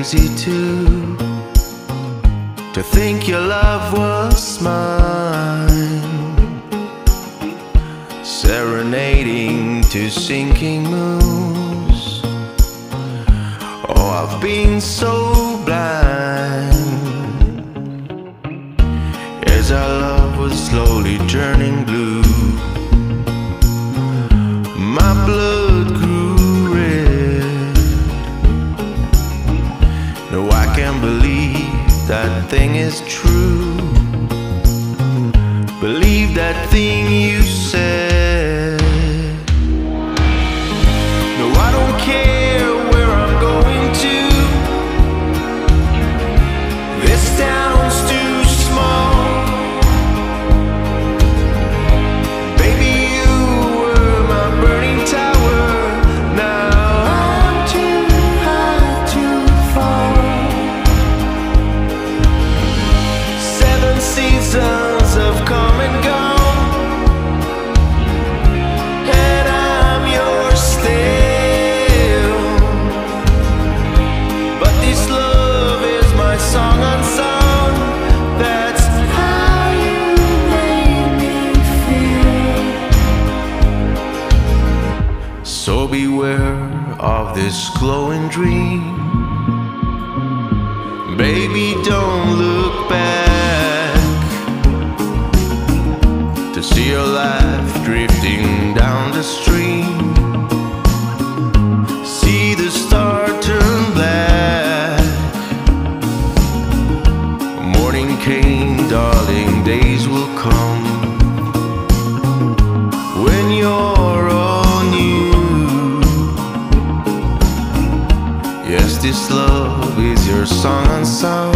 crazy too, to think your love was mine, serenading to sinking moons. Oh, I've been so blind as our love was slowly turning blue. My blood grew red. No, I can't believe that thing is true. Believe that thing you said. No, I don't care where I'm going to. This town's too small. Baby, you were my burning tower. Now I'm too high to fall. 7 seasons have come and gone, and I'm yours still. But this love is my song unsung. That's how you made me feel. So beware of this glowing dream. Baby, don't look back to see your life drifting down the stream. See the star turn black. Morning came, darling, days will come when you're all new. Yes, this love is your song unsung.